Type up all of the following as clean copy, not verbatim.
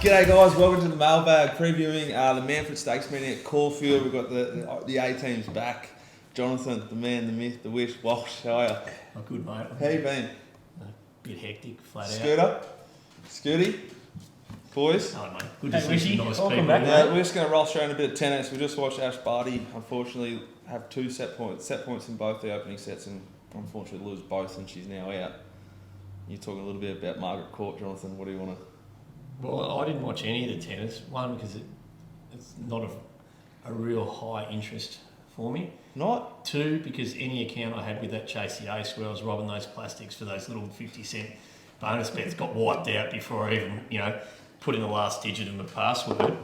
G'day guys, welcome to the mailbag previewing the Manfred Stakes meeting at Caulfield. We've got the A teams back. Jonathan, the man, the myth, the wish, Walsh, how are you? Oh, good mate. How you been? A bit hectic, flat Scooter? Scooty? Boys? out. Oh mate, good to see Wishy, some nice welcome people. back. Now, we're just going to roll straight in a bit of tennis. We just watched Ash Barty, unfortunately, have two set points in both the opening sets and unfortunately lose both, and she's now out. You're talking a little bit about Margaret Court, Jonathan. What do you want to... Well, I didn't watch any of the tennis. One, because it's not a real high interest for me. Not? Two, because any account I had with that Chase the Ace where I was robbing those plastics for those little 50-cent bonus bets got wiped out before I even, put in the last digit of my password.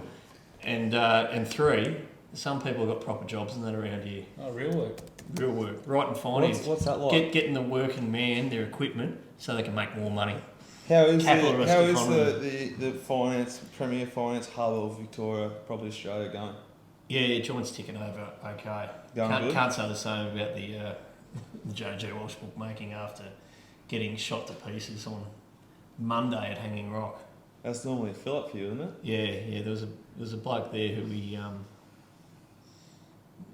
And three, some people have got proper jobs and that around here. Oh, real work. Real work. Right in finance. What's that like? Getting the working man their equipment so they can make more money. How is Capitalist the finance, premier finance hub of Victoria, probably Australia, going? Yeah, joint's ticking over okay. Going good? Can't say the same about the JJ Walsh bookmaking after getting shot to pieces on Monday at Hanging Rock. That's normally a fill-up for you, isn't it? Yeah, there was a bloke there who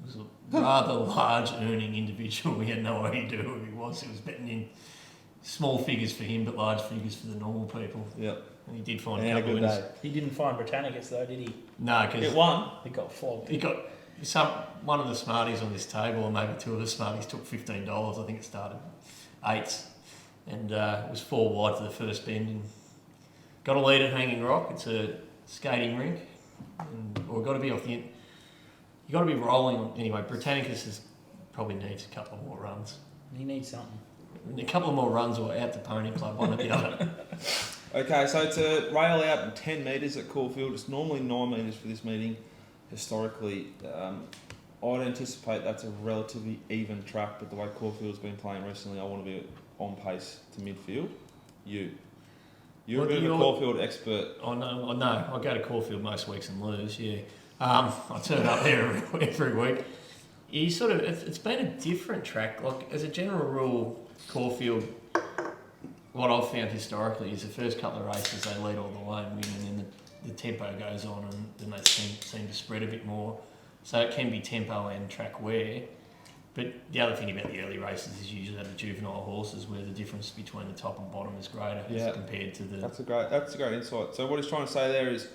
was a rather large earning individual. We had no idea who he was. He was betting in small figures for him, but large figures for the normal people. Yep. And he did find And a had a couple good of winners. day. He didn't find Britannicus though, did he? No, because It won. He got flogged. he got one of the smarties on this table, or maybe two of the smarties, took $15. I think it started eights, and it was 4 wide for the first bend. And got a lead at Hanging Rock. It's a skating rink, or got to be off the end. You got to be rolling anyway. Britannicus probably needs a couple of more runs. He needs something. A couple of more runs or out the pony club, one or the other. Okay, so to rail out 10 metres at Caulfield, it's normally 9 metres for this meeting. Historically, I'd anticipate that's a relatively even track, but the way Caulfield's been playing recently, I want to be on pace to midfield. You're a bit of a Caulfield expert. I go to Caulfield most weeks and lose, yeah. I turn up there every week. It's been a different track. Like, as a general rule, Caulfield, what I've found historically is the first couple of races they lead all the way and win, and then the tempo goes on, and then they seem to spread a bit more. So it can be tempo and track wear. But the other thing about the early races is usually the juvenile horses, where the difference between the top and bottom is greater as compared to the... That's a great insight. So what he's trying to say there is,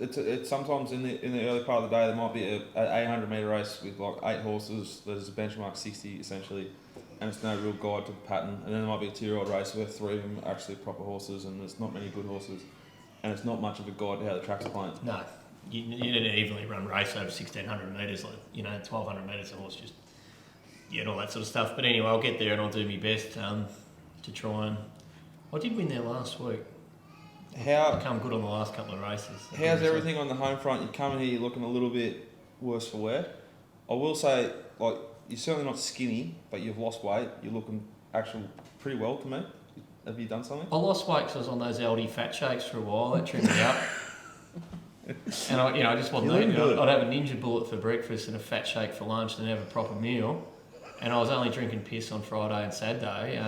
it's sometimes in the early part of the day there might be an 800 metre race with like 8 horses. There's a benchmark 60 essentially, and it's no real guide to the pattern. And then there might be a 2-year-old race where 3 of them are actually proper horses, and there's not many good horses, and it's not much of a guide to how the track's playing. No, you need an evenly run race over 1,600 metres, 1,200 metres a horse, and all that sort of stuff. But anyway, I'll get there and I'll do my best to try and... I did win there last week. I come good on the last couple of races. How's everything on the home front? You come in here, you're looking a little bit worse for wear. I will say, like, you're certainly not skinny, but you've lost weight. You're looking actually pretty well to me. Have you done something? I lost weight because I was on those Aldi fat shakes for a while. That trimmed me up. And I just wasn't eating. I'd have a Ninja Bullet for breakfast and a fat shake for lunch, and have a proper meal. And I was only drinking piss on Friday and Saturday.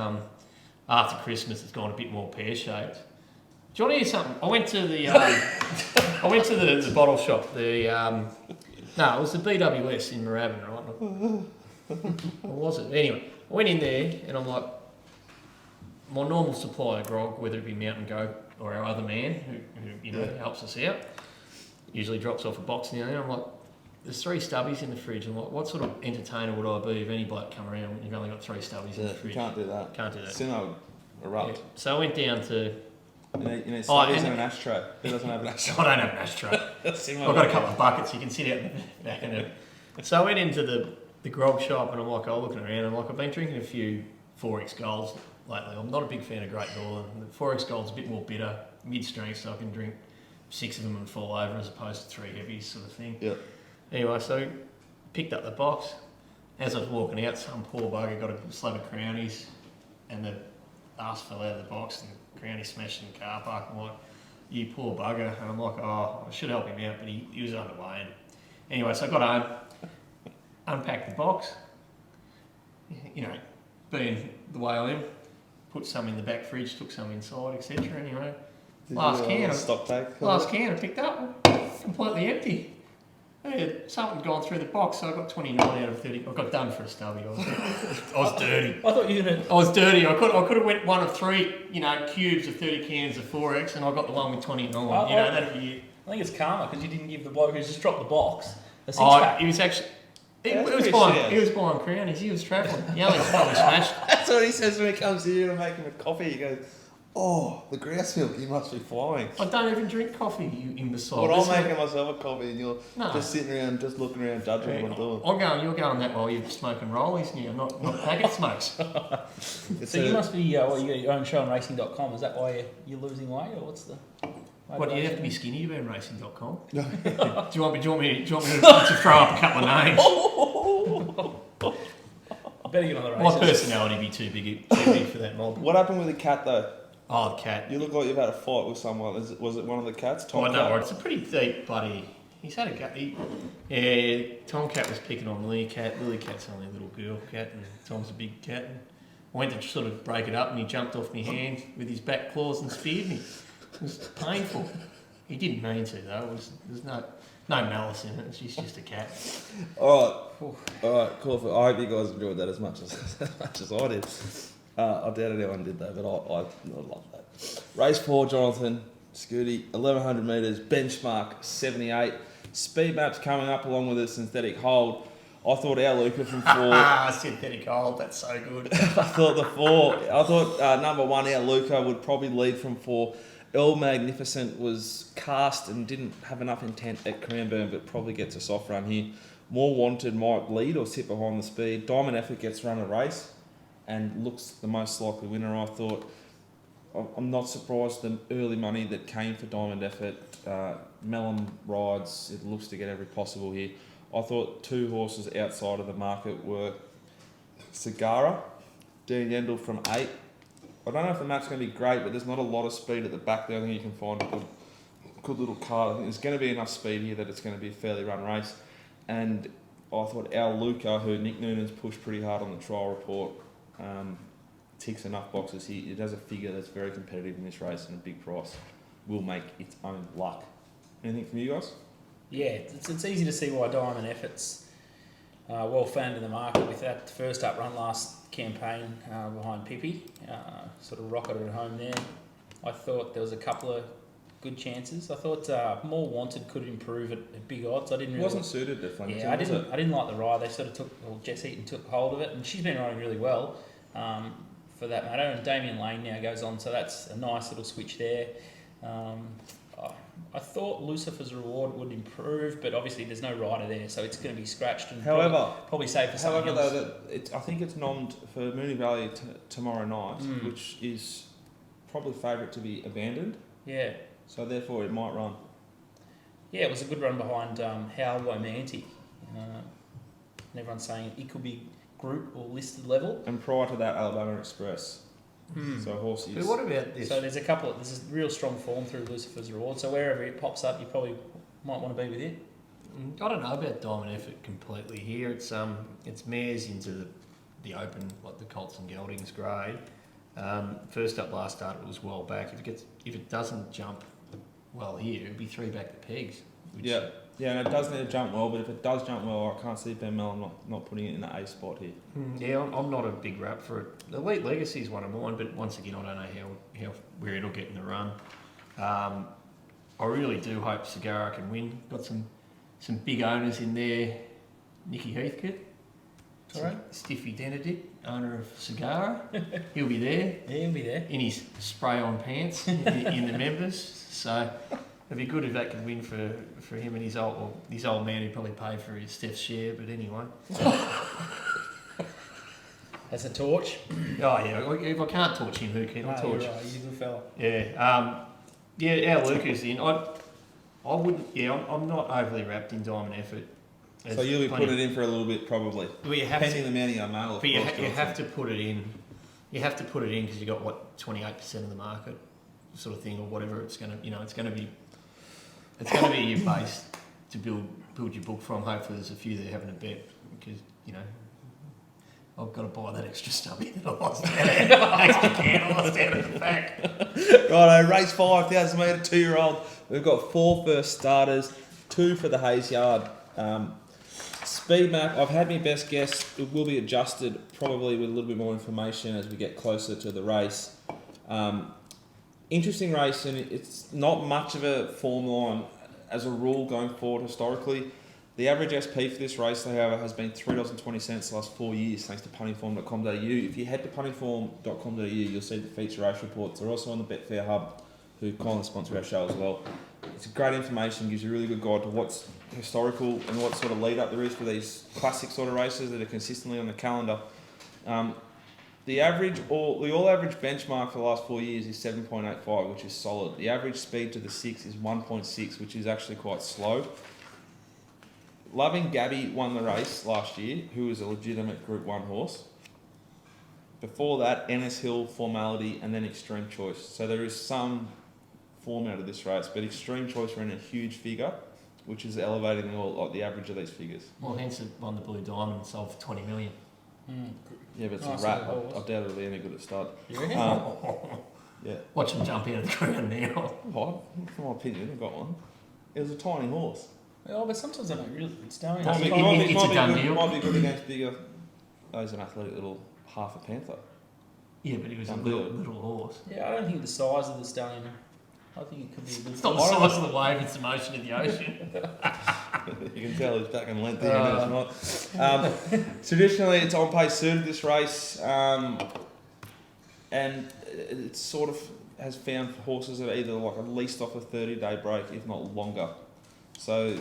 After Christmas, it's gone a bit more pear-shaped. Do you want to hear something? I went to the bottle shop. It was the BWS in Moorabbin, right? Or was it? Anyway, I went in there and I'm like, my normal supply of grog, whether it be Mountain Goat or our other man who helps us out, usually drops off a box now and then. I'm like, there's 3 stubbies in the fridge. I'm like, what sort of entertainer would I be if any bloke come around and you've only got 3 stubbies in the fridge? You can't do that. Can't do that. Sino erupt. Yeah. So I went down to... You need stubbies and an ashtray. Who doesn't have an ashtray? I don't have an ashtray. I've got a couple of buckets. You can sit out in the back and it. So I went into the grog shop and I'm like, looking around. I'm like, I've been drinking a few 4X Golds lately. I'm not a big fan of Great Northern. The 4X Gold's a bit more bitter, mid-strength, so I can drink 6 of them and fall over as opposed to 3 heavies sort of thing. Yep. Anyway, so picked up the box. As I was walking out, some poor bugger got a slab of Crownies and the arse fell out of the box and the Crownie smashed in the car park. I'm like, you poor bugger. And I'm like, I should help him out, but he was underway. And anyway, so I got home, unpacked the box, being the way I am, put some in the back fridge, took some inside, etc. Anyway, Last can. Stock take. Last can I picked up, completely empty. Something gone through the box, so I got 29 out of 30. I got done for a stubby. I was dirty. I thought you were gonna. I was dirty. I could have went one of 3, cubes of 30 cans of 4X, and I got the one with 29. That'd be it. I think it's karma because you didn't give the bloke who just dropped the box a six Oh, pack. he was actually. Yeah, that's He was pretty buying. sad. He was buying crownies. He was travelling. The others probably smashed. That's what he says when he comes here to make him a coffee. He goes, "Oh, the grouse milk. You must be flying." I don't even drink coffee, you imbecile. But I'm Listen, making myself a coffee, and you're No. just sitting around, just looking around, judging what I'm doing. You're going that while you're smoking rollies, and you're not packet smokes. It's So you a- must be. You got your own show on racing.com. Is that why you're losing weight, or what's the? What, do you have to be skinny to be on racing.com? do you want me to throw up a couple of names? I better get on the races. My personality would be too big for that mob. What happened with the cat though? Oh, the cat. You look like you've had a fight with someone. Was it one of the cats? Oh, Tom no, Cat? it's a pretty deep buddy. He's had a cat. Yeah, Tom Cat was picking on Lily Cat. Lily Cat's only a little girl cat, and Tom's a big cat. And I went to sort of break it up, and he jumped off my hand with his back claws and speared me. It was painful. He didn't mean to though. There's no malice in it. She's just a cat. All right, cool. I hope you guys enjoyed that as much as I did. I doubt anyone did though, but I love that. Race 4, Jonathan Scooty, 1100 metres, benchmark 78. Speed map's coming up along with a synthetic hold. I thought our Luca from 4. Synthetic hold. That's so good. I thought number 1, our Luca, would probably lead from 4. El Magnificent was cast and didn't have enough intent at Cranbourne, but probably gets a soft run here. More Wanted might lead or sit behind the speed. Diamond Effort gets run a race and looks the most likely winner. I thought. I'm not surprised the early money that came for Diamond Effort. Mellon rides. It looks to get every possible here. I thought 2 horses outside of the market were Sagara, Dean Yendall from 8. I don't know if the map's going to be great, but there's not a lot of speed at the back there. I think you can find a good little card. I think there's going to be enough speed here that it's going to be a fairly run race. And I thought our Luca, who Nick Noonan's pushed pretty hard on the trial report, ticks enough boxes here. It has a figure that's very competitive in this race and a big price. Will make its own luck. Anything from you guys? Yeah, it's easy to see why Diamond Effort's well found in the market with that first up run last campaign behind Pippi. Sort of rocketed home there. I thought there was a couple of good chances. I thought More Wanted could improve at big odds. I didn't really. It wasn't suited to Flemington. Yeah, I didn't like the ride. They sort of took. Well, Jess Eaton took hold of it, and she's been riding really well, for that matter. And Damien Lane now goes on, so that's a nice little switch there. I thought Lucifer's Reward would improve, but obviously there's no rider there, so it's going to be scratched and probably safe for something else. I think it's nommed for Moonee Valley tomorrow night, which is probably favourite to be abandoned. Yeah. So therefore it might run. Yeah, it was a good run behind How Romantic. And everyone's saying it could be group or listed level. And prior to that, Alabama Express. So horses. But what about this? So there's a real strong form through Lucifer's Reward. So wherever it pops up, you probably might want to be with it. I don't know about Diamond Effort completely here. It's mares into the open, like the Colts and Geldings grade. First up last start, it was well back. If it doesn't jump well here, it'd be 3 back to pegs. Yeah, and it does need to jump well, but if it does jump well, I can't see Ben Mellon not putting it in the A spot here. Yeah, I'm not a big rap for it. Elite Legacy is one of mine, but once again, I don't know where it'll get in the run. I really do hope Sagara can win. Got some big owners in there. Nicky Heathcote. Sorry? Stiffy Denedict, owner of Sagara. He'll be there. Yeah, he'll be there. In his spray-on pants in the members. So it'd be good if that could win for him and his old man who probably paid for his Steph's share, but anyway. That's a torch. Oh yeah, if I can't torch him, who can I torch? You're right, he's a good fella. Yeah. Our Luca's in. I wouldn't. Yeah, I'm not overly wrapped in Diamond Effort. So you'll be putting it in for a little bit probably. Well, you have depending to, on the amount of your mail. But you have to put it in. You have to put it in because you got what 28% of the market, sort of thing, or whatever. It's gonna, it's gonna be your base to build your book from. Hopefully, there's a few there having a bet because I've got to buy that extra stubby that I lost out of, extra can I lost out of the pack. Righto, race 5,000 metre, 2-year-old. We've got 4 first starters, 2 for the Hayes Yard. Speed map, I've had my best guess. It will be adjusted probably with a little bit more information as we get closer to the race. Interesting race, and it's not much of a form line as a rule going forward historically. The average SP for this race, however, has been $3.20 the last 4 years, thanks to puntingform.com.au. If you head to puntingform.com.au, you'll see the feature race reports. They're also on the Betfair Hub, who kindly sponsor our show as well. It's great information, gives you a really good guide to what's historical and what sort of lead up there is for these classic sort of races that are consistently on the calendar. The all average benchmark for the last 4 years is 7.85, which is solid. The average speed to the 6 is 1.6, which is actually quite slow. Loving Gabby won the race last year, who was a legitimate Group 1 horse. Before that, Ennis Hill, Formality, and then Extreme Choice. So there is some form out of this race, but Extreme Choice ran a huge figure, which is elevating the average of these figures. Well, hence it won the Blue Diamond and sold for 20 million. Yeah, but it's Nice a rat. little horse. I doubt it'll be any good at start. You reckon? Yeah. Watch him jump out of the ground now. What? In my opinion, I've got one. It was a tiny horse. Oh, but sometimes I don't really. It's down. Might be- it's a done deal. Might be good against bigger. Oh, he's an athletic little half a panther. Yeah, but he was a Unbelievable. little horse. Yeah, I don't think the size of the stallion. I think it could be a good. It's not the size of the wave, it's the motion of the ocean. You can tell he's back in length here, it's not. Traditionally, it's on pace suited this race, and it sort of has found horses that are either like at least off a 30-day break, if not longer. So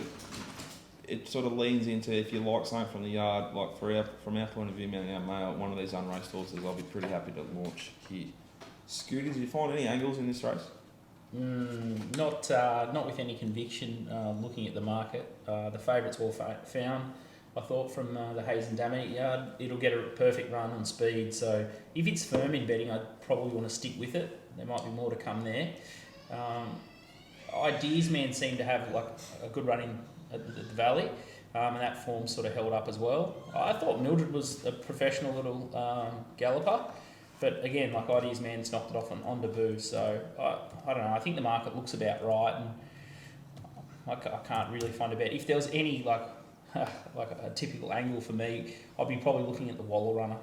it sort of leans into, if you like something from the yard, like from our point of view, Manly Out Mail, one of these unraced horses, I'll be pretty happy to launch here. Scooty, did you find any angles in this race? Not with any conviction. Looking at the market, the favourites well found. I thought from the Hayes and Dammit yard, it'll get a perfect run on speed. So if it's firm in betting, I'd probably want to stick with it. There might be more to come there. Ideas Man seemed to have like a good run in at the Valley, and that form sort of held up as well. I thought Mildred was a professional little galloper. But again, like Ideas Man's knocked it off on debut, so I don't know. I think the market looks about right, and I can't really find a bet. If there was any like a typical angle for me, I'd be probably looking at the Waller runner,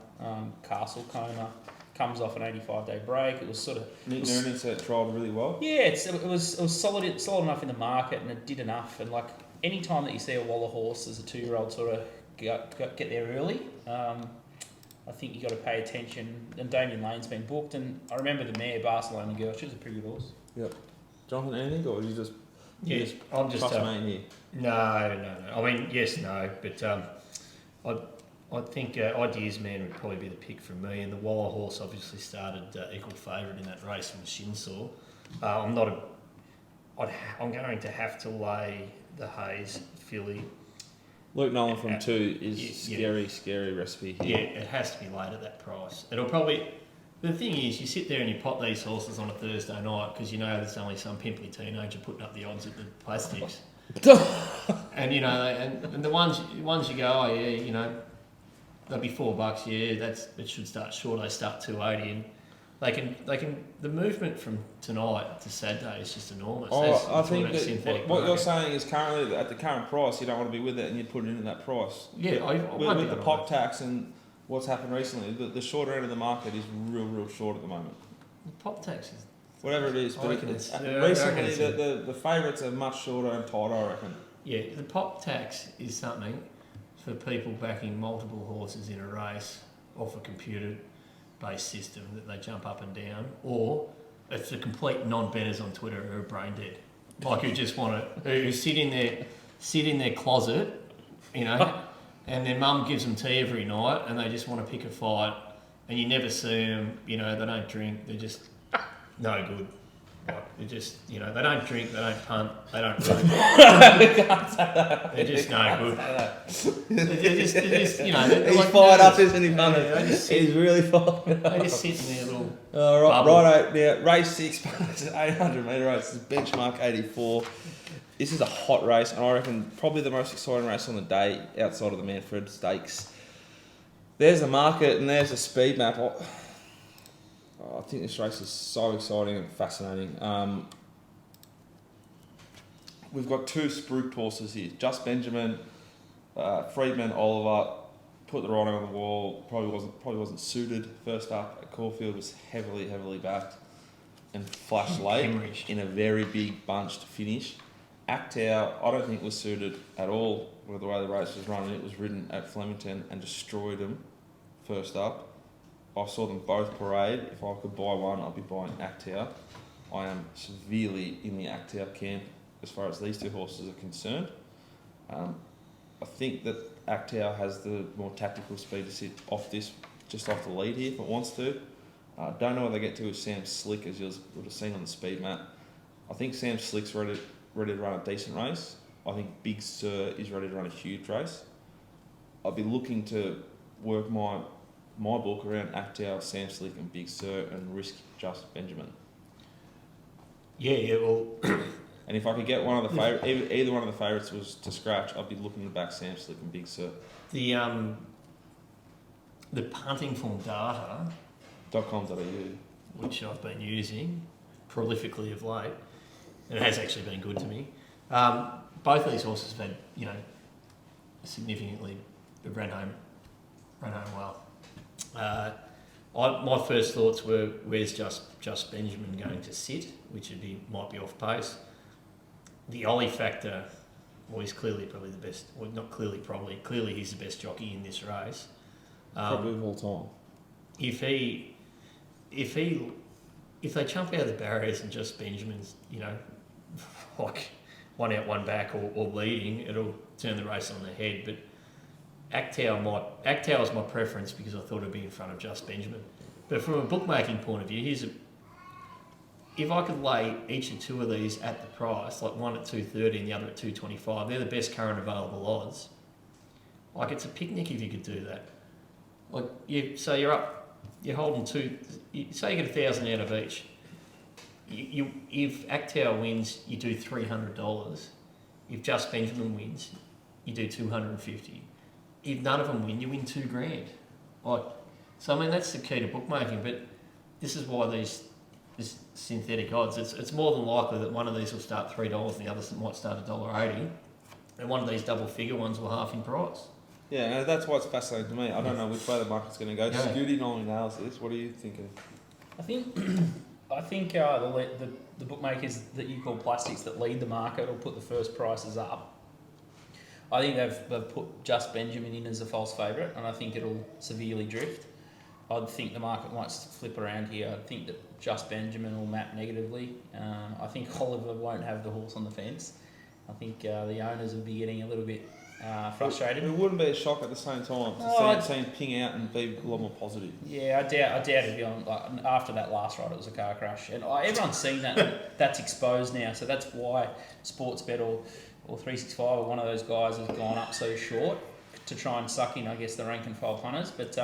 Castle Coma. Comes off an 85-day break. It was sort of Nick Noonan said it trialled really well. Yeah, it was solid enough in the market, and it did enough. And like any time that you see a Waller horse as a 2-year-old sort of get there early. I think you got to pay attention. And Damien Lane's been booked, and I remember the mare Barcelona Girl. She was a pretty good horse. Yep. Jonathan, anything, or you just I'm just trust mate here? No. I mean, yes, no, but I think Ideas Man would probably be the pick for me. And the Waller horse obviously started equal favourite in that race from Shinsaw. I'm going to have to lay the Hayes filly. Luke Nolan from 2 is scary recipe here. Yeah, it has to be laid at that price. It'll probably. The thing is, you sit there and you pot these horses on a Thursday night because you know there's only some pimply teenager putting up the odds at the plastics. And you know, and the ones you go, oh yeah, you know, they'll be $4. Yeah, it should start short. They start 280, and they can. The movement from tonight to Saturday is just enormous. I think that what you're saying is currently at the current price, you don't want to be with it, and you put it in at that price. Yeah, with the pop tax and what's happened recently, the shorter end of the market is real short at the moment. The pop tax is whatever it is, but recently the favourites are much shorter and tighter, I reckon. Yeah, the pop tax is something for people backing multiple horses in a race off a computer-based system that they jump up and down, or it's the complete non-betters on Twitter who are brain dead, like who sit in their closet, you know, and their mum gives them tea every night, and they just want to pick a fight, and you never see them, you know, they don't drink, they're just no good. Like, they're just, you know, they don't drink, they don't punt, they don't run. They're just no good. They're just, you know, he's like, fired up, isn't he, Bunny? Yeah, He's really fired up. They just sit in their little Righto, now race 6, it's an 800 metre race, it's benchmark 84. This is a hot race, and I reckon probably the most exciting race on the day outside of the Manfred Stakes. there's the market and there's the speed map. I think this race is so exciting and fascinating. We've got two spruiked horses here. Just Benjamin, Friedman, Oliver. Put the writing on the wall. Probably wasn't suited. First up at Caulfield was heavily backed and flashed late Hemorrhaged. in a very big bunch to finish. Actau, I don't think was suited at all with the way the race was running. It was ridden at Flemington and destroyed them. First up, I saw them both parade. If I could buy one, I'd be buying Actau. I am severely in the Actau camp as far as these two horses are concerned. I think that Actau has the more tactical speed to sit off just off the lead here if it wants to. Don't know where they get to with Sam Slick, as you would have seen on the speed map. I think Sam Slick's ready to run a decent race. I think Big Sur is ready to run a huge race. I'll be looking to work my book around Actau, Sam Slick and Big Sur and risk Just Benjamin. Yeah, well, And if I could get one of the favourite, either one of the favourites was to scratch, I'd be looking to back Sam Slick and Big Sur. the punting form data, .com.au. which I've been using prolifically of late, and it has actually been good to me. Both of these horses have had, significantly ran home well. My first thoughts were, where's just Benjamin going to sit, which might be off pace. The Ollie factor, well, he's clearly probably the best. Well, not clearly, clearly he's the best jockey in this race. Probably of all time. If they jump out of the barriers and just Benjamin's, like one out, one back, or leading, it'll turn the race on the head. But Actau is my preference because I thought it'd be in front of Just Benjamin. But from a bookmaking point of view, if I could lay each of two of these at the price, like one at 230 and the other at 225, they're the best current available odds. Like, it's a picnic if you could do that. Like, you're holding say you get 1,000 out of each. If Actau wins, you do $300. If Just Benjamin wins, you do $250. If none of them win, you win $2,000. That's the key to bookmaking. But this is why this synthetic odds. It's more than likely that one of these will start $3 and the other might start $1.80, and one of these double figure ones will half in price. Yeah, and that's why it's fascinating to me. I don't know which way the market's going to go. Yeah. Scooty normally nails this. What are you thinking? I think the bookmakers that you call plastics that lead the market or put the first prices up. I think they've put Just Benjamin in as a false favourite, and I think it'll severely drift. I think the market might flip around here. I think that Just Benjamin will map negatively. I think Oliver won't have the horse on the fence. I think the owners will be getting a little bit frustrated. It wouldn't be a shock at the same time to see him ping out and be a lot more positive. Yeah, I doubt it'd be on. Like, after that last ride, it was a car crash, and everyone's seen that. That's exposed now, so that's why Sportsbet or 365 or one of those guys has gone up so short to try and suck in, I guess, the rank and file punters. But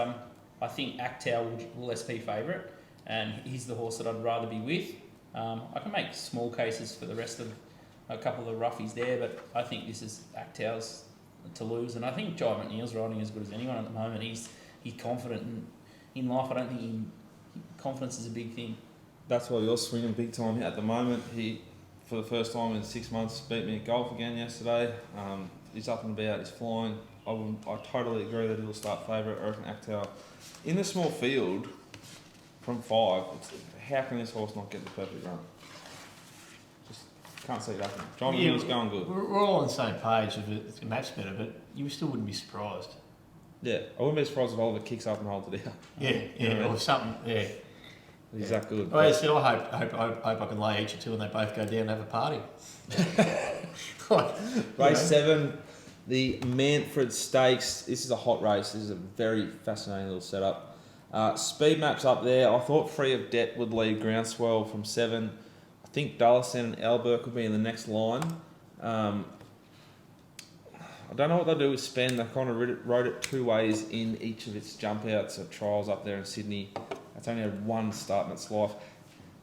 I think Actau will SP favourite, and he's the horse that I'd rather be with. I can make small cases for the rest of a couple of the roughies there, but I think this is Actau's to lose, and I think Jai McNeil's riding as good as anyone at the moment. He's confident in life. I don't think confidence is a big thing. That's why you're swinging big time at the moment. He, for the first time in 6 months, beat me at golf again yesterday. He's up and about, he's flying. I totally agree that he'll start favourite. I reckon Actau. In the small field, from 5, how can this horse not get the perfect run? Just can't see it happening. John McNeil's going good. We're all on the same page if the map's better, but you still wouldn't be surprised. Yeah, I wouldn't be surprised if Oliver kicks up and holds it out. Yeah, or something, yeah. He's that good. I hope I can lay each or two and they both go down and have a party. Race 7, the Manfred Stakes. This is a hot race. This is a very fascinating little setup. Speed maps up there. I thought Free of Debt would lead Groundswell from 7. I think Dullison and Alberg could be in the next line. I don't know what they'll do with Spen. They kind of rode it two ways in each of its jump outs at trials up there in Sydney. It's only had one start in its life.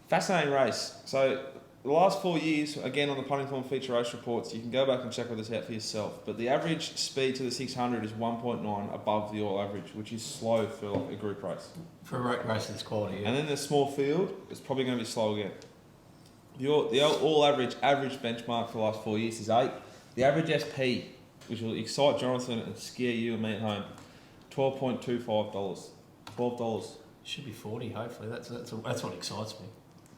Fascinating race. So the last 4 years, again on the Punting Form feature race reports, you can go back and check all this out for yourself. But the average speed to the 600 is 1.9 above the all average, which is slow for like a group race. For a race of this quality, yeah. And then the small field, it's probably going to be slow again. The all average benchmark for the last 4 years is 8. The average SP, which will excite Jonathan and scare you and me at home, $12.25. $12. Should be 40, hopefully. That's what excites me.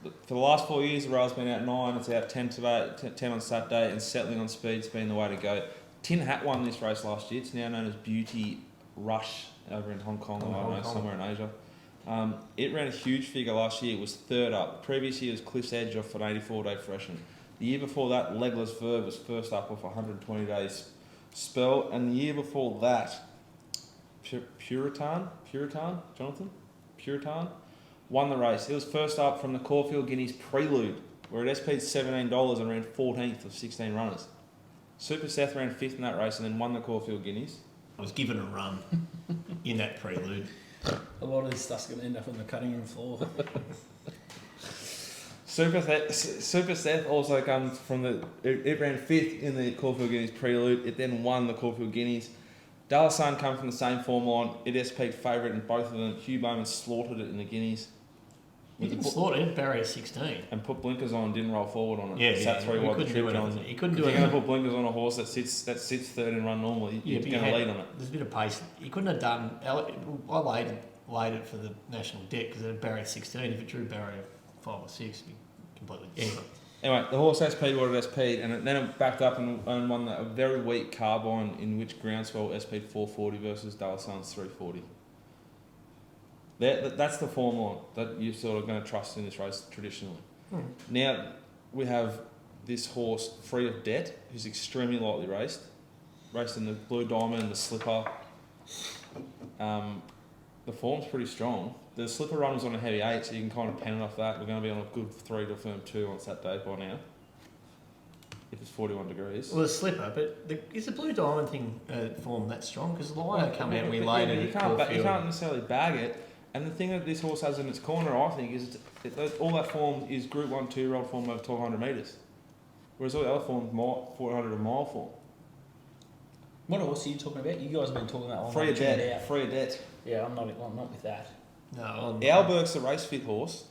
For the last 4 years, the rail's been out 9, it's out 10 today, 10 on Saturday, and settling on speed's been the way to go. Tin Hat won this race last year. It's now known as Beauty Rush over in Hong Kong, or I don't know, somewhere in Asia. It ran a huge figure last year. It was third up. The previous year was Cliff's Edge off an 84-day freshen. The year before that, Legless Verve was first up off a 120 days spell. And the year before that, Puritan, Jonathan? Puritan? Won the race. It was first up from the Caulfield Guineas Prelude, where it SP'd $17 and ran 14th of 16 runners. Super Seth ran 5th in that race and then won the Caulfield Guineas. I was given a run in that prelude. A lot of this stuff's going to end up on the cutting room floor. Super Seth also comes from it ran 5th in the Caulfield Guineas Prelude. It then won the Caulfield Guineas. Dalasan come from the same form line. It SP'd favourite in both of them. Hugh Bowman slaughtered it in the Guineas. He didn't slaughter it, barrier 16. And put blinkers on, didn't roll forward on it. Yeah, Sat 3 wide the trip. He couldn't do If it. you're going to put blinkers on a horse that sits third and run normally, you're going to lead on it. There's a bit of pace. He couldn't have done. I laid it for the national deck because it had barrier 16. If it drew barrier 5 or 6, it'd be completely. Anyway, the horse SP'd what it SP'd, and then it backed up and won a very weak carbine in which Groundswell SP'd 440 versus Dalasan's 340. That's the form line that you're sort of going to trust in this race traditionally. Now we have this horse Free of Debt, who's extremely lightly raced in the Blue Diamond and the Slipper. The form's pretty strong. The Slipper run was on a heavy 8, so you can kind of pen it off that. We're going to be on a good 3 to firm 2 on Saturday by now, if it's 41 degrees. Well, the Slipper, but is the Blue Diamond thing form that strong? Because the Lion come out and we laid it. You can't necessarily bag it. And the thing that this horse has in its corner, I think, is all that form is Group 1 2-year-old form over 1,200 metres. Whereas all the other forms, 400 and mile form. What horse are you talking about? You guys have been talking about Free of Debt. Yeah, I'm not with that. No, Alberg's a race fit horse.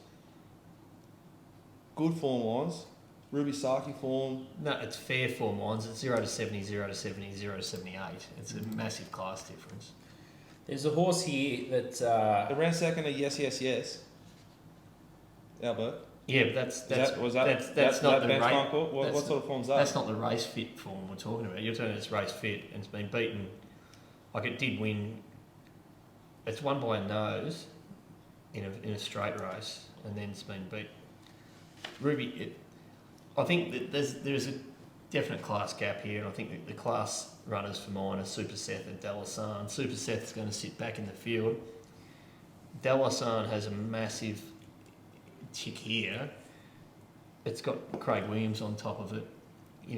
Good form lines. Ruby Saki form. No, it's fair form lines. It's 0 to 70, 0 to 70, 0 to 78. It's a massive class difference. There's a horse here that... It ran second at Yes. Alberg. Yeah, but that's not the benchmark. What sort of form's that? That's not the race fit form we're talking about. You're talking about it's race fit and it's been beaten. Like it did win. It's won by a nose in a straight race, and then it's been beat. Ruby, I think that there's a definite class gap here, and I think that the class runners for mine are Super Seth and Dalasan. Super Seth's going to sit back in the field. Dalasan has a massive tick here. It's got Craig Williams on top of it.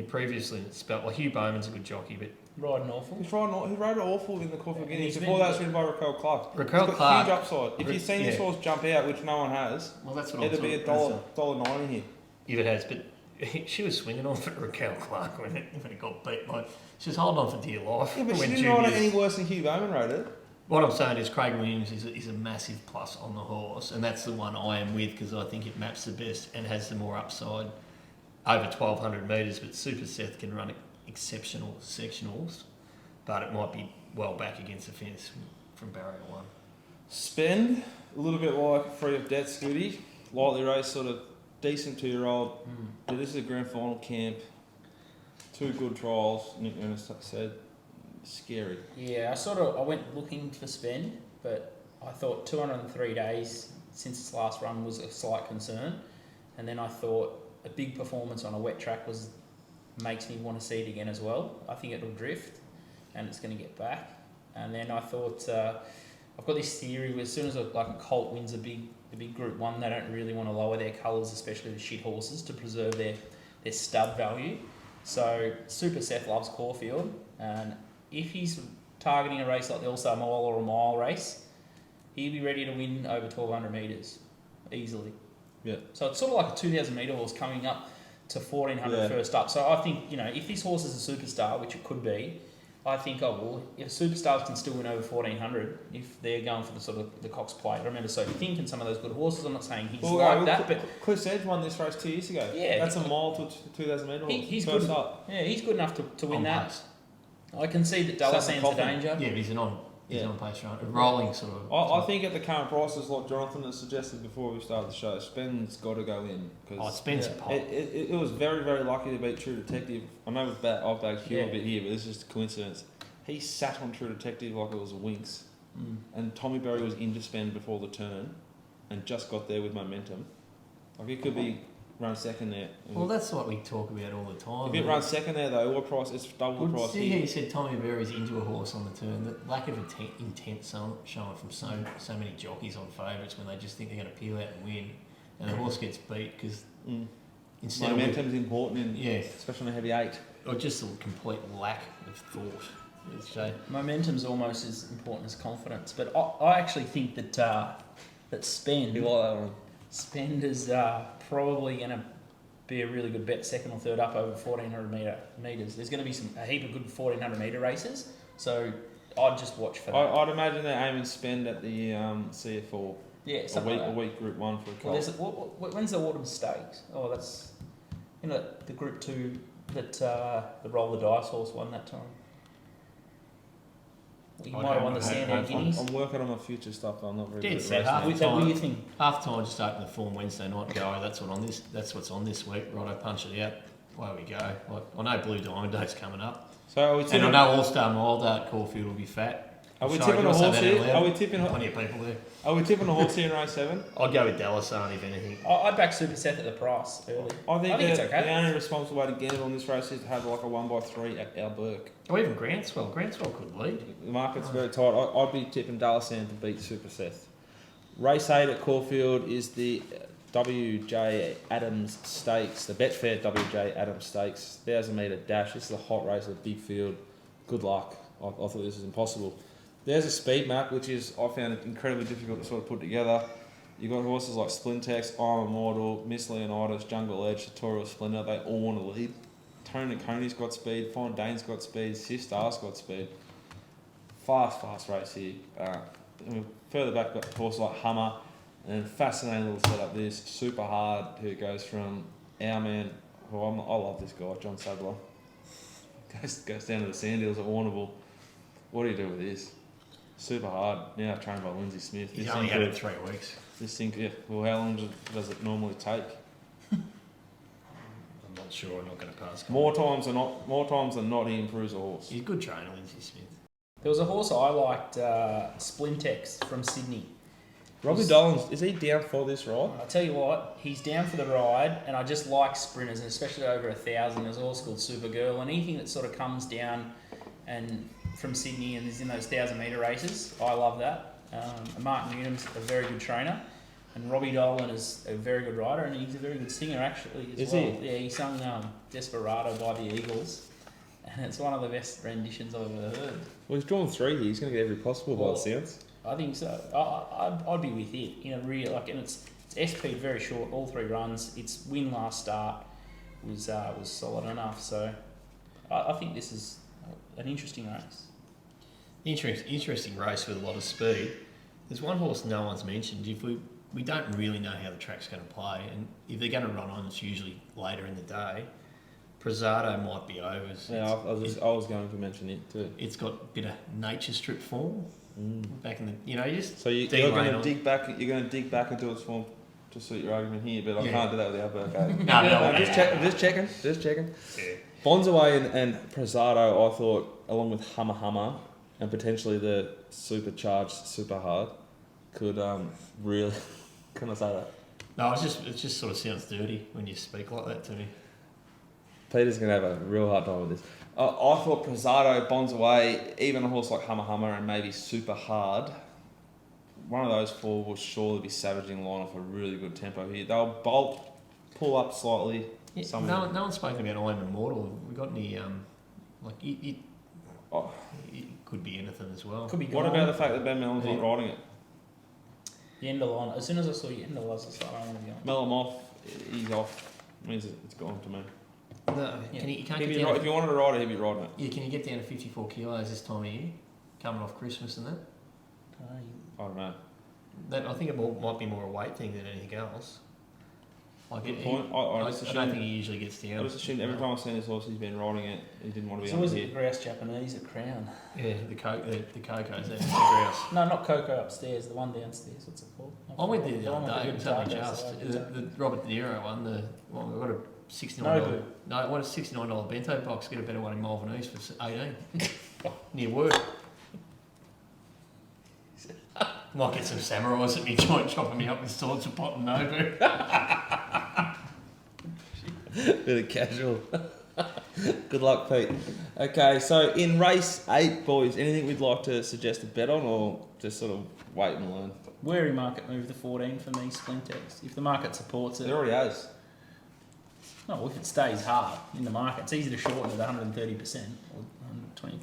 Previously it's spelt well. Hugh Bowman's a good jockey, but riding awful. He rode it awful in the Caulfield Guineas. Before that, was ridden by Raquel Clark. Raquel He's got Clark, huge upside. If you've seen this horse jump out, which no one has, well, that's what it'd be $1.90 here. If it has, but she was swinging on for Raquel Clark when it got beat. Like she was holding on for dear life. Yeah, but she didn't ride it any worse than Hugh Bowman rode it. What I'm saying is Craig Williams is a massive plus on the horse, and that's the one I am with because I think it maps the best and has the more upside over 1,200 metres. But Super Seth can run exceptional sectionals, but it might be well back against the fence from barrier 1. Spend a little bit like Free of Debt, Scooty. Lightly raced, sort of decent 2-year-old. But this is a grand final camp. 2 good trials. Nick Ernest said. Scary. Yeah, I went looking for Spend, but I thought 203 days since its last run was a slight concern, and then I thought a big performance on a wet track makes me want to see it again as well. I think it'll drift, and it's going to get back. And then I thought I've got this theory where as soon as a colt wins a big Group 1, they don't really want to lower their colours, especially the shit horses, to preserve their stud value. So Super Seth loves Caulfield, and if he's targeting a race like the All-Star Mile or a mile race, he'll be ready to win over 1,200 metres easily. Yeah. So it's sort of like a 2,000 metre horse coming up to 1,400 first up. So I think, if this horse is a superstar, which it could be, I think, if superstars can still win over 1,400, if they're going for the sort of the Cox Plate. I remember Sophie Think and some of those good horses. I'm not saying he's that, but Cliff Edge won this race 2 years ago. Yeah. That's a mile to 2,000 metre horse. He's first good. up. Yeah, he's good enough to win On that. pace. I can see that Dalasand's a danger. Yeah, but he's on pace, right? A rolling sort of. I think at the current prices, like Jonathan has suggested before we started the show, Spen's got to go in. Spen's a pop. It was very, very lucky to beat True Detective. I know I've bagged Hugh a bit here, but this is just a coincidence. He sat on True Detective like it was a Winx, and Tommy Berry was in to spend before the turn, and just got there with momentum. Like it could be run second there. Well, that's what we talk about all the time. If it runs second there though, what price? It's double the price. See how you said Tommy Berry's into a horse on the turn. The lack of intent showing from so many jockeys on favourites when they just think they're going to peel out and win, and the horse gets beat because instead momentum's important, especially on a heavy 8. Or just a complete lack of thought. Momentum's almost as important as confidence, but I actually think that Spend. You like that one? Spend is probably going to be a really good bet, second or third up over 1,400 metres. There's going to be a heap of good 1,400 metre races, so I'd just watch for that. I'd imagine they're aiming Spend at the CF4. Yeah, a week Group 1 for a colt. When's the Autumn Stakes? Oh, that's the Group 2 that the Roll the Dice horse won that time. You might have won the Sandown Guineas. I'm working on my future stuff. I'm not very good at half racing. What do you think? Half time, just open the form Wednesday night and go, that's what's on this week. Righto, punch it out. Away we go. Like, I know Blue Diamond Day's coming up. So are we tipping, and I know All Star Mile Day at Caulfield will be fat. Are we tipping a horse here? Plenty of people there. Are we tipping a horse here in race 7? I'd go with Dalasani if anything. I'd back Super Seth at the price early. I think it's okay. The only responsible way to get it on this race is to have like a 1x3 at Alberg. Or even Grantswell. Grantswell could lead. The market's very tight. I'd be tipping Dalasand to beat Super Seth. Race 8 at Caulfield is the WJ Adams Stakes, the Betfair WJ Adams Stakes, 1,000 metre dash. This is a hot race, a big field. Good luck. I thought this was impossible. There's a speed map, which I found it incredibly difficult to sort of put together. You've got horses like Splintex, I'm Immortal, Miss Leonidas, Jungle Edge, Tutorial Splendor. They all want to lead. Tony Coney's got speed, Fine Dane's got speed, Sistar's got speed. Fast race here. Further back, got horses like Hummer, and fascinating little setup. This Super Hard, who goes from our man, I love this guy, John Sadler. Goes down to the Sand Hills at Warrnambool. What do you do with this? Super Hard, now trained by Lindsay Smith. He's only had it 3 weeks. This thing, well, how long does it normally take? I'm not sure. I'm not going to pass. More times than not, he improves a horse. He's a good trainer, Lindsay Smith. There was a horse I liked, Splintex from Sydney. Robbie Dollins, is he down for this ride? I'll tell you what, he's down for the ride, and I just like sprinters, and especially over 1,000. There's a horse called Supergirl, and anything that sort of comes down and from Sydney and is in those 1,000 metre races, I love that. Mark Newnham's a very good trainer, and Robbie Dolan is a very good rider, and he's a very good singer actually as well. He? Yeah, he sung Desperado by the Eagles, and it's one of the best renditions I've ever heard. Well, he's drawn 3 here. He's going to get every possible by the sounds. I think so. I'd be with it in a real and it's SP very short, all 3 runs. Its win last start was solid enough. So I think this is an interesting race. Interesting race with a lot of speed. There's one horse no one's mentioned. If we don't really know how the track's going to play, and if they're going to run on, it's usually later in the day. Prezado might be overs. Yeah, I was going to mention it too. It's got a bit of nature strip form back in the. You're going to dig back. You're going to dig back into its form to suit your argument here, but I can't do that with the Alberg. No, I'm just checking. Yeah. Bonzaway and Prezado, I thought, along with Hummer, and potentially the supercharged Super Hard, could really. Can I say that? No, it just sort of sounds dirty when you speak like that to me. Peter's going to have a real hard time with this. I thought Prezado, Bonzaway, even a horse like Hummer, and maybe Super Hard, one of those 4 will surely be savaging line off a really good tempo here. They'll pull up slightly. Yeah, no one's spoken about I'm Immortal. We got any it could be anything as well. Could be. What about the fact that Ben Mellon's not riding it? Yendel on. As soon as I saw Yendel, I was just like, I don't want to be on. Mellow off. He's off. Means it's gone to me. No, Yeah. you can't He'd get be down. if you wanted to ride it, he'd be riding it. Yeah, can you get down to 54 kilos this time of year, coming off Christmas and that? I don't know. That I think it might be more a weight thing than anything else. Like Good it, point. I just don't assumed, think he usually gets down. I just assumed every time I've seen this horse, he's been riding it. He didn't want to It's be on always here. the grouse Japanese at Crown. Yeah, the Coco's there, the grouse. No, not Coco upstairs, the one downstairs. What's it called? I went there the one other day. with It the was good only tacos, just I like the the Robert De Niro one. The one we got a $69. Nobu. No, I want a $69 bento box. Get a better one in Malvern East for 18 near work. Might get some samurais at me joint chopping me up with swords of pot and Nobu. Bit of casual. Good luck, Pete. Okay, so in race 8, boys, anything we'd like to suggest a bet on, or just sort of wait and learn? Wary market move the 14 for me, Splintex. If the market supports It it. already has. No, if it stays hard in the market, it's easy to shorten at 130% or 120%.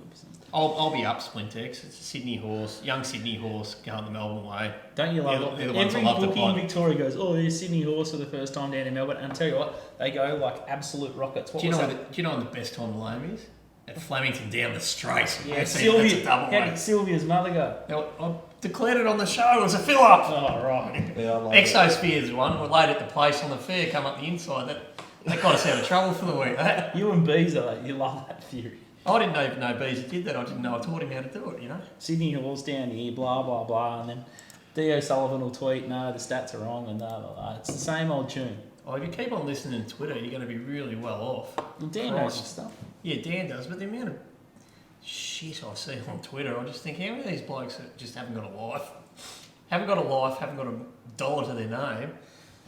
I'll be up Splintex. It's a Sydney horse, young Sydney horse going the Melbourne way. Don't you love They're it? the ones I Every love to bookie in pod. Victoria goes, oh, there's Sydney horse for the first time down in Melbourne. And I tell you what, they go like absolute rockets. What Do you was know that? do you know when the best time to lame is? At Flemington down the straight. Yeah, That's Sylvia. a double How weight. did Sylvia's mother go? Now, I declared it on the show. It was a fill up. Oh, right. Yeah, I love it. Exospheres one. We laid at the place on the fair. Come up the inside. That got us out of trouble for the week. That You and Bees are like, you love that theory. I didn't even know Beezer did that. I didn't know. I taught him how to do it. You know. Sydney horse down here, blah, blah, blah. And then Dio Sullivan will tweet, no, the stats are wrong, and blah, blah, blah. It's the same old tune. Oh, if you keep on listening to Twitter, you're going to be really well off. Well, Dan knows his stuff. Yeah, Dan does, but the amount of shit I see on Twitter, I just think, how many of these blokes that just haven't got a life? Haven't got a dollar to their name.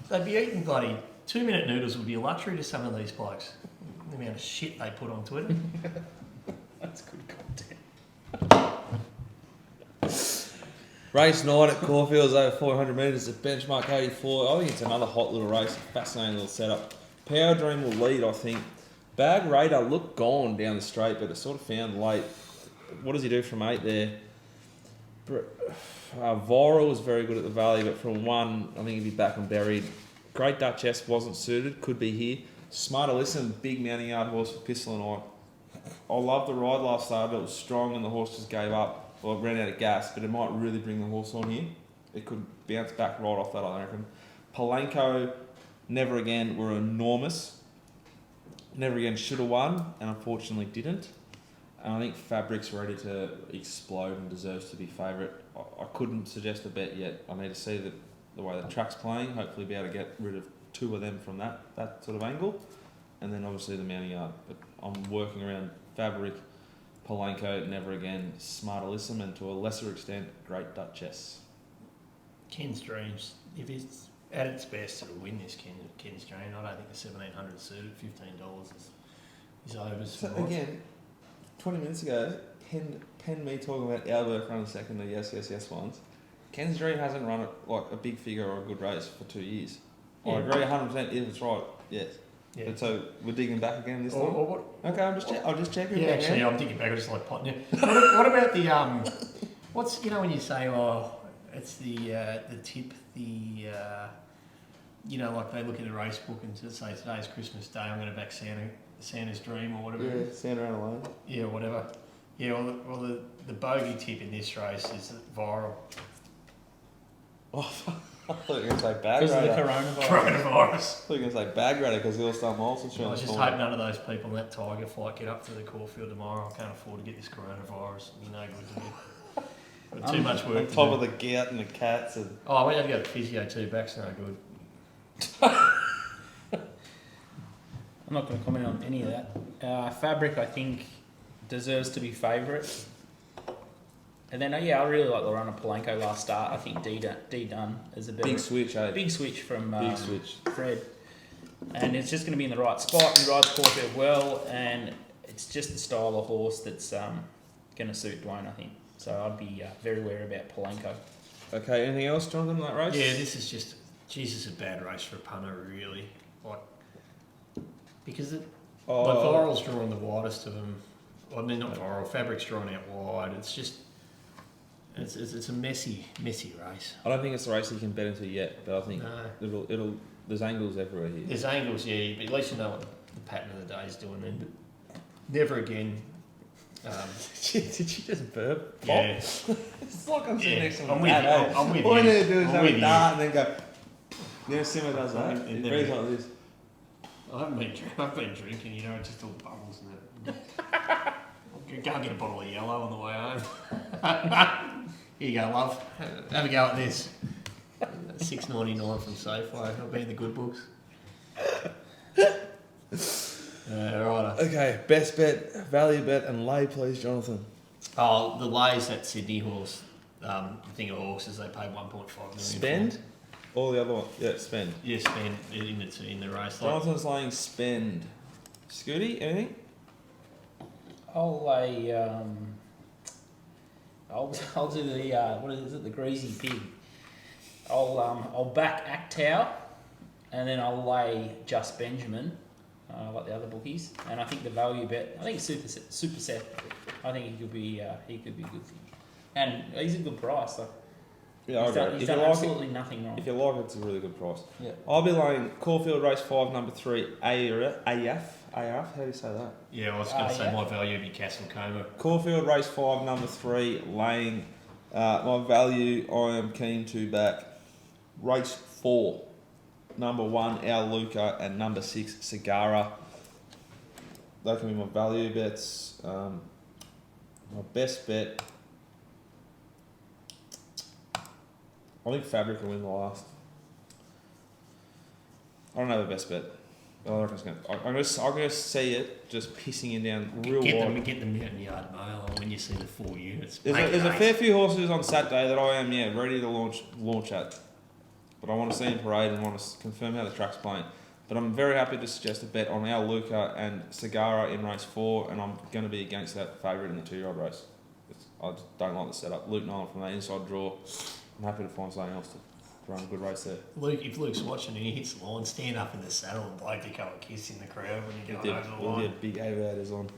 They'd be eating bloody 2-minute noodles would be a luxury to some of these blokes. The amount of shit they put on Twitter. That's good content. Race 9 at Caulfield's over 400 metres at benchmark 84. I think it's another hot little race, fascinating little setup. Power Dream will lead, I think. Bag Radar looked gone down the straight, but it sort of found late. What does he do from 8 there? Vora was very good at the Valley, but from 1, I think he'd be back and buried. Great Duchess wasn't suited, could be here. Smart Alyssum, big mounting yard horse for Pistol and I loved the ride last start. It was strong and the horse just gave up. Well, it ran out of gas, but it might really bring the horse on here. It could bounce back right off that, I reckon. Palenko, Never Again were enormous. Never Again should have won, and unfortunately didn't. And I think Fabric's ready to explode and deserves to be favourite. I couldn't suggest a bet yet. I need to see the way the track's playing. Hopefully be able to get rid of 2 of them from that sort of angle. And then obviously the mounting yard. But I'm working around Fabric, Palenko, Never Again, Smart Alyssum, and to a lesser extent, Great Duchess. Ken's Dreams, if it's at its best, it'll win this Ken's Dream. I don't think the 1700 suited $15 is overs for So again, 20 minutes ago, pen me talking about Albert running second, the yes ones. Ken's Dream hasn't run like a big figure or a good race for 2 years. I Yeah. agree 100% if it's right, yes. Yeah. But so we're digging back again this Or time? what, Okay, I'll just check it yeah, out. actually, I'm thinking back. I just like potting you. What about the what's when you say it's the tip like they look at the race book and just say today's Christmas Day. I'm going to back Santa's Dream or whatever. Yeah, Santa Ana Alone. Yeah, whatever. Yeah, well the bogey tip in this race is viral. Oh, I thought you were going to say Bag Because of the Radar. coronavirus. Coronavirus. I thought you were going to say Bag Radar because he'll start Molson. I was just hoping none of those people in that Tiger flight get up to the Caulfield tomorrow. I can't afford to get this coronavirus. It'll be no good to me. Got too much work On to top do. of the gout and the cats and... Oh, we had to go to the physio too. Back's no good. I'm not going to comment on any of that. Fabric, I think, deserves to be favourite. And then, I really like the run of Palenko last start. I think D Dunn is a better... Big switch, eh? Big switch from Big switch. Fred. And it's just going to be in the right spot. He rides Caulfield well, and it's just the style of horse that's going to suit Dwayne, I think. So I'd be very wary about Palenko. Okay, anything else, Jonathan, in that race? Yeah, this is just Jesus a bad race for a punter, really. Like because Viral's drawing the widest of them. I mean, not Viral. Fabric's drawing out wide. It's just It's a messy race. I don't think it's a race you can bet into yet, but I think No. it'll. There's angles everywhere here. There's angles, yeah, but at least you know what the pattern of the day is doing then. But never again. Did she just burp? Yeah. It's like I'm sitting Yeah, next to I'm my with dad, you. eh? I'm with All I you. need to do is I'm have with a you. dart and then go. You know, Simmer does that. And He then- breathes like this. I've been drinking, you know, just all bubbles and that. I'll go and get a bottle of yellow on the way home. Here you go, love. Have a go at this. $6.99 from Safeway. I'll be in the good books. Right. Okay, best bet, value bet, and lay, please, Jonathan. Oh, the lays at Sydney horse. The thing of horses, they pay 1.5 million. Spend? All the other one. Yeah, spend. Yeah, spend in the race. Like, Jonathan's laying spend. Scooty, anything? I'll lay. I'll do the what is it? The greasy pig. I'll back Actow, and then I'll lay Just Benjamin, like the other bookies. And I think the value bet. I think Super Set. I think he could be a good thing. And he's a good price. Like, Yeah, he's done, If he's you done like absolutely nothing wrong. If you like it, it's a really good price. Yeah. I'll be laying Caulfield Race 5, number 3, AF. How do you say that? yeah, I was going to say yeah. my value would be Castle Coma. Caulfield Race 5, number 3, laying my value. I am keen to back Race 4, number 1, Our Luca, and number 6, Sagara. That can be my value bets. My best bet. I think Fabric will win the last. I don't have a best bet. I reckon it's I'm gonna see it just pissing in down real wide. Get the Mountain Yard Mail when you see the 4 units. There's a fair few horses on Saturday that I am ready to launch at, but I want to see in parade and want to confirm how the track's playing. But I'm very happy to suggest a bet on Al Luca and Sagara in race 4, and I'm going to be against that favourite in the 2-year-old race. I just don't like the setup. Luke Nolan from that inside draw. I'm happy to find something else to run a good race there. If Luke's watching and he hits the line, stand up in the saddle and bloke to go a kiss in the crowd when you go over the We'll line. get big aviators on.